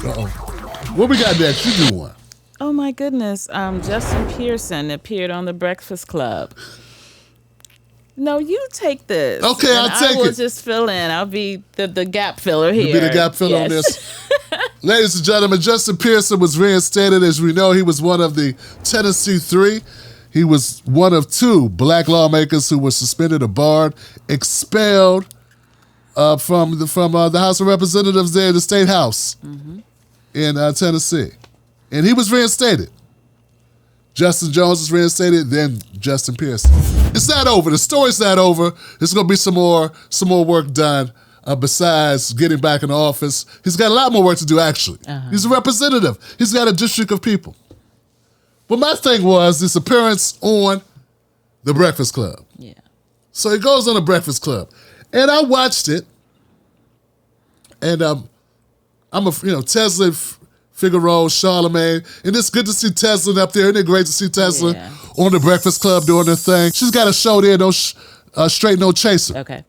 What we got next? You do one. Oh my goodness. Justin Pearson appeared on The Breakfast Club. No, you take this. Okay, I'll take it. I will just fill in. I'll be the gap filler here. You'll be the gap filler on this. Ladies and gentlemen, Justin Pearson was reinstated. As we know, he was one of the Tennessee Three. He was one of two black lawmakers who were suspended or barred, expelled from the House of Representatives there, the State House in Tennessee. And he was reinstated. Justin Jones was reinstated, then Justin Pearson. It's not over. The story's not over. There's going to be some more work done besides getting back in office. He's got a lot more work to do, actually. He's a representative. He's got a district of people. But my thing was this appearance on The Breakfast Club. Yeah. So he goes on The Breakfast Club. And I watched it. And I'm a Tesla, Figaro, Charlemagne, and it's good to see Tesla up there. Isn't it great to see Tesla on The Breakfast Club doing their thing? She's got a show there, no straight, no chaser. Okay.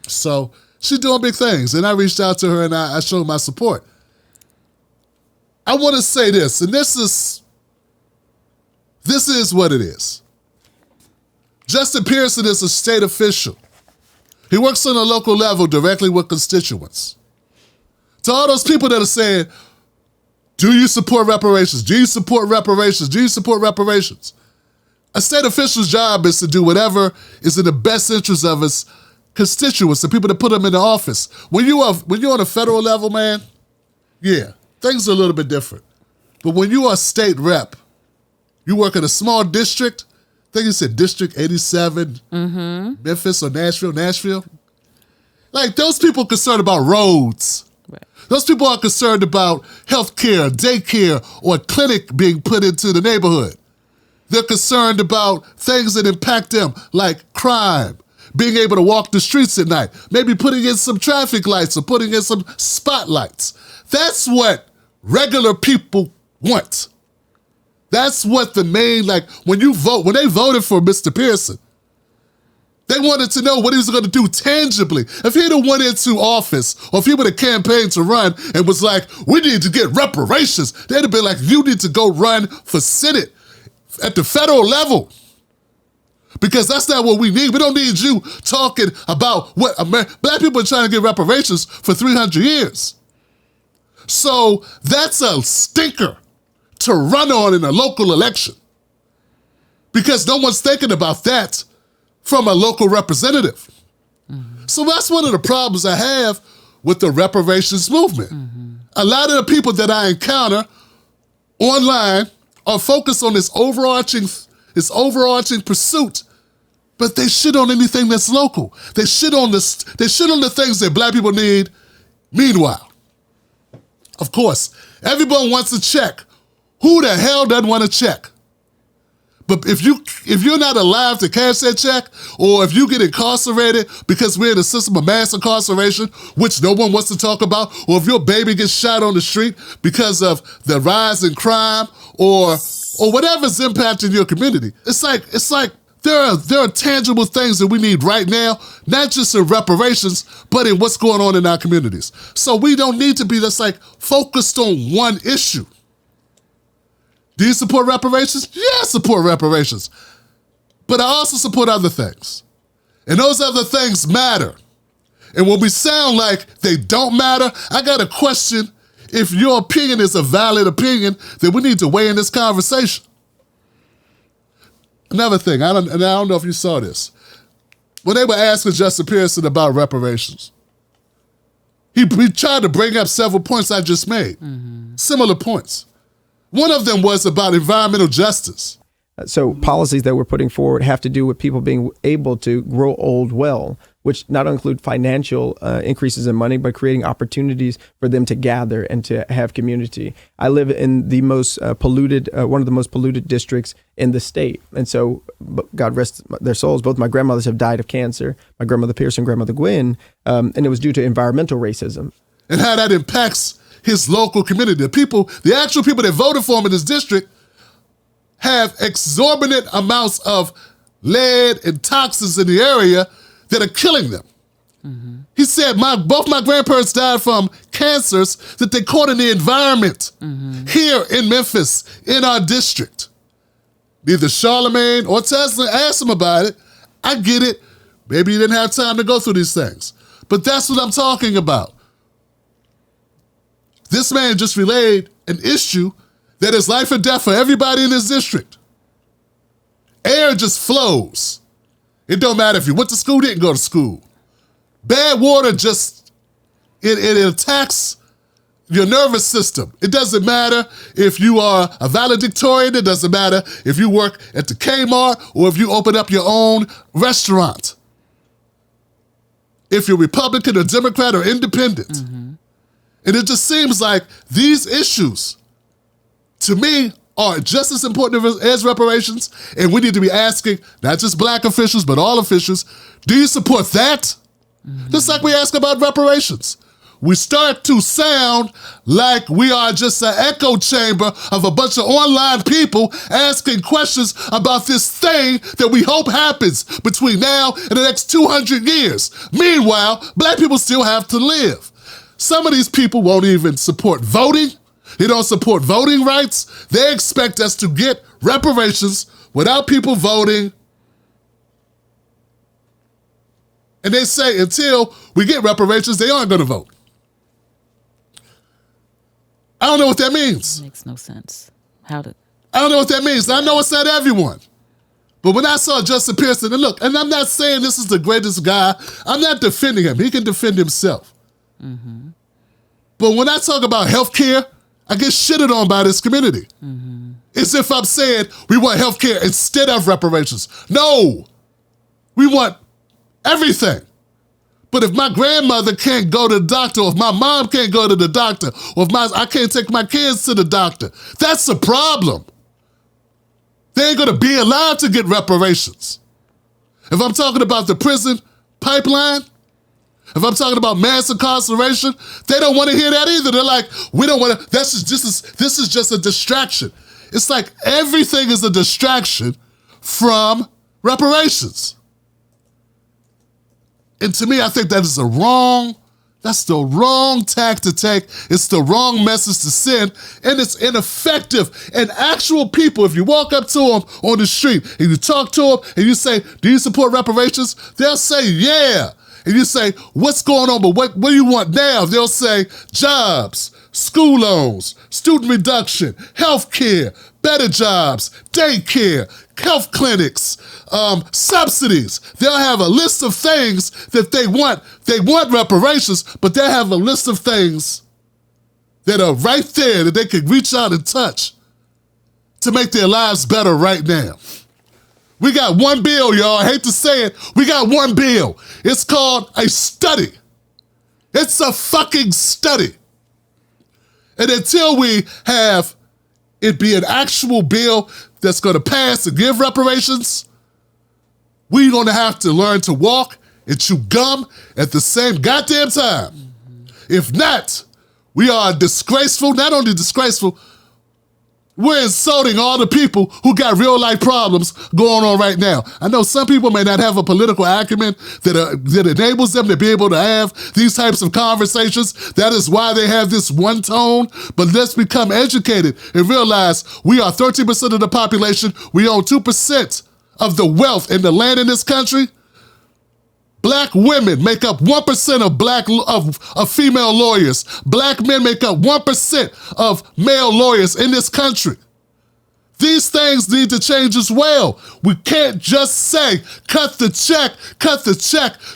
So she's doing big things, and I reached out to her and I showed my support. I want to say this, and this is what it is. Justin Pearson is a state official. He works on a local level directly with constituents. To all those people that are saying, do you support reparations? Do you support reparations? Do you support reparations? A state official's job is to do whatever is in the best interest of his constituents, the people that put him in the office. When you're on a federal level, man, yeah, things are a little bit different. But when you are a state rep, you work in a small district, I think you said District 87, Memphis or Nashville. Like, those people are concerned about roads. Right. Those people are concerned about health care, daycare, or a clinic being put into the neighborhood. They're concerned about things that impact them, like crime, being able to walk the streets at night, maybe putting in some traffic lights or putting in some spotlights. That's what regular people want. That's what the main, like, when they voted for Mr. Pearson, they wanted to know what he was going to do tangibly. If he'd have went into office, or if he would have campaigned to run and was like, we need to get reparations, they'd have been like, you need to go run for Senate at the federal level. Because that's not what we need. We don't need you talking about what black people are trying to get reparations for 300 years. So that's a stinker to run on in a local election. Because no one's thinking about that from a local representative. So that's one of the problems I have with the reparations movement. A lot of the people that I encounter online are focused on this overarching pursuit, but they shit on anything that's local. They shit on the things that black people need. Meanwhile, of course, everyone wants a check. Who the hell doesn't want a check? But if you're not alive to cash that check, or if you get incarcerated because we're in a system of mass incarceration, which no one wants to talk about, or if your baby gets shot on the street because of the rise in crime, or whatever's impacting your community, it's like there are tangible things that we need right now, not just in reparations, but in what's going on in our communities. So we don't need to be just like focused on one issue. Do you support reparations? Yeah, I support reparations. But I also support other things. And those other things matter. And when we sound like they don't matter, I got to question if your opinion is a valid opinion that we need to weigh in this conversation. Another thing, I don't know if you saw this. When they were asking Justin Pearson about reparations, he tried to bring up several points I just made. Similar points. One of them was about environmental justice. So policies that we're putting forward have to do with people being able to grow old well, which not only include financial increases in money, but creating opportunities for them to gather and to have community. I live in the most polluted, one of the most polluted districts in the state. And so, God rest their souls, both my grandmothers have died of cancer, my grandmother Pearson, grandmother Gwynn, and it was due to environmental racism. And how that impacts his local community. The actual people that voted for him in his district have exorbitant amounts of lead and toxins in the area that are killing them. He said both my grandparents died from cancers that they caught in the environment here in Memphis, in our district. Neither Charlemagne or Tesla asked him about it. I get it. Maybe he didn't have time to go through these things. But that's what I'm talking about. This man just relayed an issue that is life or death for everybody in his district. Air just flows. It don't matter if you went to school, didn't go to school. Bad water just, it attacks your nervous system. It doesn't matter if you are a valedictorian. It doesn't matter if you work at the Kmart or if you open up your own restaurant. If you're Republican or Democrat or independent. And it just seems like these issues, to me, are just as important as reparations. And we need to be asking, not just black officials, but all officials, do you support that? Just like we ask about reparations. We start to sound like we are just an echo chamber of a bunch of online people asking questions about this thing that we hope happens between now and the next 200 years. Meanwhile, black people still have to live. Some of these people won't even support voting. They don't support voting rights. They expect us to get reparations without people voting. And they say until we get reparations, they aren't going to vote. I don't know what that means. Makes no sense. I don't know what that means. I know it's not everyone. But when I saw Justin Pearson, and look, and I'm not saying this is the greatest guy. I'm not defending him. He can defend himself. But when I talk about healthcare, I get shitted on by this community. As if I'm saying we want healthcare instead of reparations. No, we want everything. But if my grandmother can't go to the doctor, or if my mom can't go to the doctor, or if I can't take my kids to the doctor, that's a problem. They ain't gonna be allowed to get reparations. If I'm talking about the prison pipeline, if I'm talking about mass incarceration, they don't want to hear that either. They're like, we don't want to, this is just a distraction. It's like everything is a distraction from reparations. And to me, I think that is that's the wrong tack to take. It's the wrong message to send, and it's ineffective. And actual people, if you walk up to them on the street and you talk to them and you say, do you support reparations? They'll say, yeah. And you say, what's going on, but what do you want now? They'll say, jobs, school loans, student reduction, health care, better jobs, daycare, health clinics, subsidies. They'll have a list of things that they want. They want reparations, but they'll have a list of things that are right there that they can reach out and touch to make their lives better right now. We got one bill, y'all. I hate to say it. We got one bill. It's called a study. It's a fucking study. And until we have it be an actual bill that's going to pass and give reparations, we're going to have to learn to walk and chew gum at the same goddamn time. If not, we are disgraceful, not only disgraceful, we're insulting all the people who got real life problems going on right now. I know some people may not have a political acumen that enables them to be able to have these types of conversations. That is why they have this one tone. But let's become educated and realize we are 13% of the population. We own 2% of the wealth and the land in this country. Black women make up 1% of female lawyers. Black men make up 1% of male lawyers in this country. These things need to change as well. We can't just say, cut the check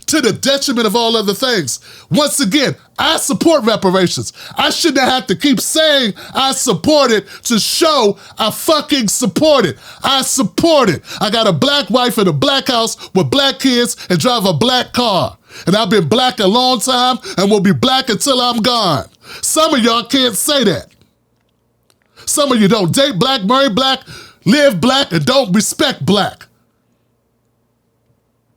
to the detriment of all other things. Once again, I support reparations. I shouldn't have to keep saying I support it to show I fucking support it. I support it. I got a black wife in a black house with black kids and drive a black car. And I've been black a long time and will be black until I'm gone. Some of y'all can't say that. Some of you don't date black, marry black, live black, and don't respect black.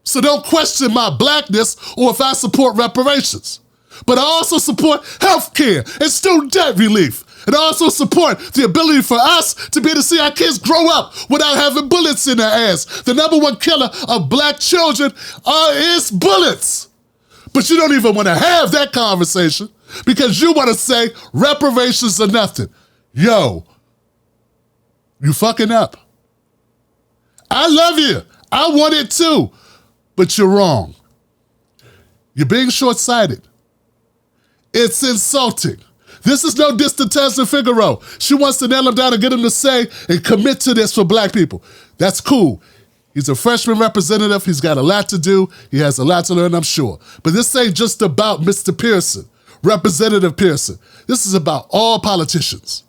So don't question my blackness or if I support reparations. But I also support health care and student debt relief. And I also support the ability for us to be able to see our kids grow up without having bullets in their ass. The number one killer of black children is bullets. But you don't even want to have that conversation because you want to say reparations are nothing. Yo, you fucking up. I love you. I want it too. But you're wrong. You're being short-sighted. It's insulting. This is no distant Tessa Figaro. She wants to nail him down and get him to say and commit to this for black people. That's cool. He's a freshman representative. He's got a lot to do. He has a lot to learn, I'm sure. But this ain't just about Mr. Pearson, Representative Pearson. This is about all politicians.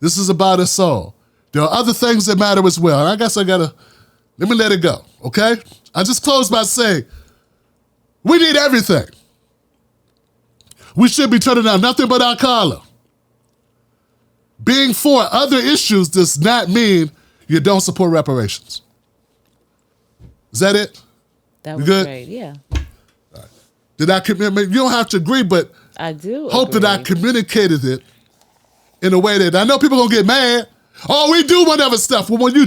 This is about us all. There are other things that matter as well. And I guess let me let it go, okay? I just close by saying, we need everything. We should be turning down nothing but our collar. Being for other issues does not mean you don't support reparations. Is that it? That was good? Great, yeah. Right. Did I you don't have to agree, but I do hope agree. that I communicated it in a way that I know people gonna get mad. Oh, we do want other stuff. Well, if you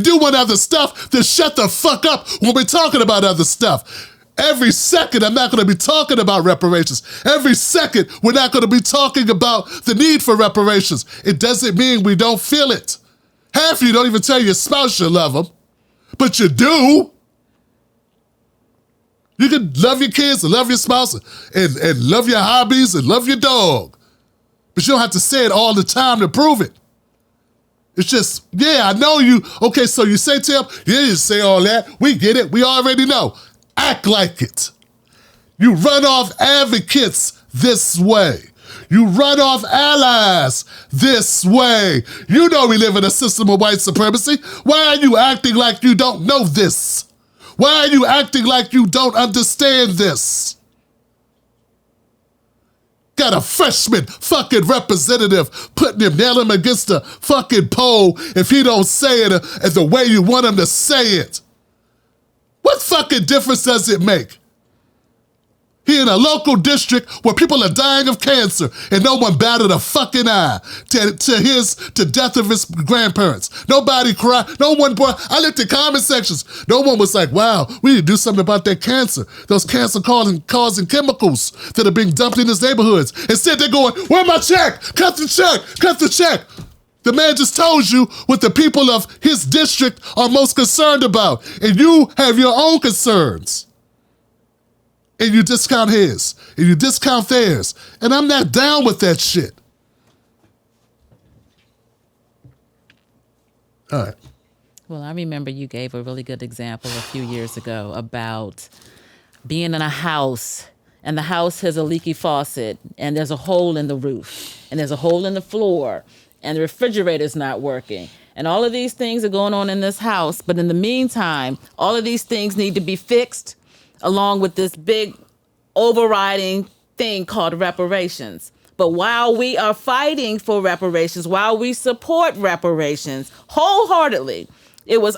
do want other stuff, then shut the fuck up when we're talking about other stuff. Every second, I'm not gonna be talking about reparations. Every second, we're not gonna be talking about the need for reparations. It doesn't mean we don't feel it. Half of you don't even tell your spouse you love them, but you do. You can love your kids and love your spouse and love your hobbies and love your dog, but you don't have to say it all the time to prove it. It's just, yeah, I know you. Okay, so you say to him, you didn't say all that. We get it. We already know. Act like it. You run off advocates this way. You run off allies this way. You know we live in a system of white supremacy. Why are you acting like you don't know this? Why are you acting like you don't understand this? Got a freshman fucking representative nailing him against the fucking pole if he don't say it the way you want him to say it. What fucking difference does it make? He in a local district where people are dying of cancer and no one batted a fucking eye to death of his grandparents. Nobody cried. No one I looked at comment sections. No one was like, wow, we need to do something about that cancer. Those cancer causing chemicals that are being dumped in his neighborhoods. Instead they're going, where's my check? Cut the check, cut the check. The man just told you what the people of his district are most concerned about. And you have your own concerns. And you discount his, and you discount theirs. And I'm not down with that shit. All right. Well, I remember you gave a really good example a few years ago about being in a house, and the house has a leaky faucet, and there's a hole in the roof, and there's a hole in the floor, and the refrigerator's not working. And all of these things are going on in this house, but in the meantime, all of these things need to be fixed along with this big overriding thing called reparations. But while we are fighting for reparations, while we support reparations wholeheartedly, it's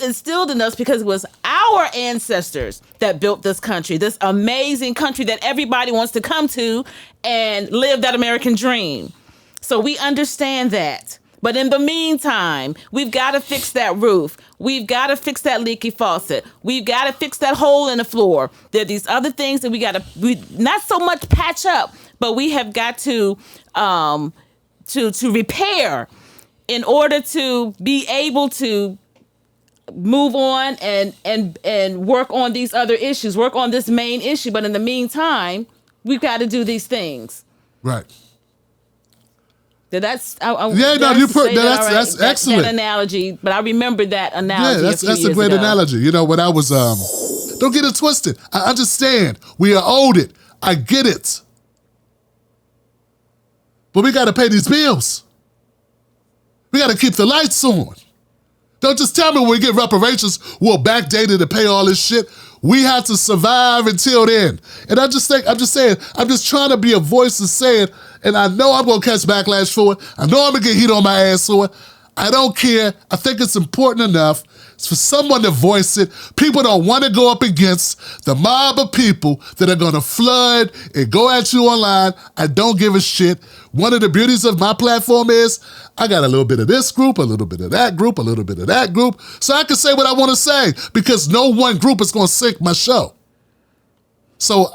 instilled in us because it was our ancestors that built this country, this amazing country that everybody wants to come to and live that American dream. So we understand that. But in the meantime, we've got to fix that roof. We've got to fix that leaky faucet. We've got to fix that hole in the floor. There are these other things that we not so much patch up, but we have got to repair in order to be able to move on and work on these other issues, work on this main issue. But in the meantime, we've got to do these things. Right. That's excellent. That analogy, but I remember that analogy. Yeah, that's a great analogy. You know, when I was don't get it twisted. I understand. We are owed it. I get it. But we got to pay these bills. We got to keep the lights on. Don't just tell me when we get reparations, we'll backdate it to pay all this shit. We have to survive until then. And I'm just trying to be a voice to say it, and I know I'm going to catch backlash for it. I know I'm going to get heat on my ass for it. I don't care. I think it's important enough It's for someone to voice it. People don't want to go up against the mob of people that are going to flood and go at you online. I don't give a shit. One of the beauties of my platform is I got a little bit of this group, a little bit of that group, a little bit of that group, so I can say what I want to say because no one group is going to sink my show. So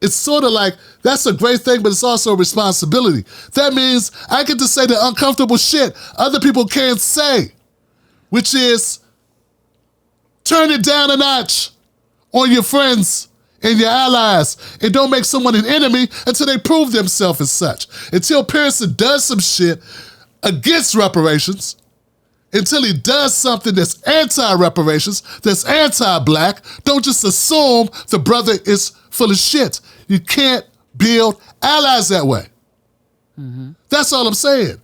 it's sort of like, that's a great thing, but it's also a responsibility. That means I get to say the uncomfortable shit other people can't say, which is turn it down a notch on your friends and your allies, and don't make someone an enemy until they prove themselves as such. Until Pearson does some shit against reparations, until he does something that's anti-reparations, that's anti-black, don't just assume the brother is full of shit. You can't build allies that way. Mm-hmm. That's all I'm saying.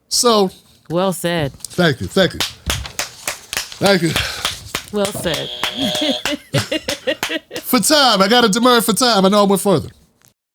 So. Well said. Thank you. Thank you. Well said. For time, I got to demur for time. I know I went further.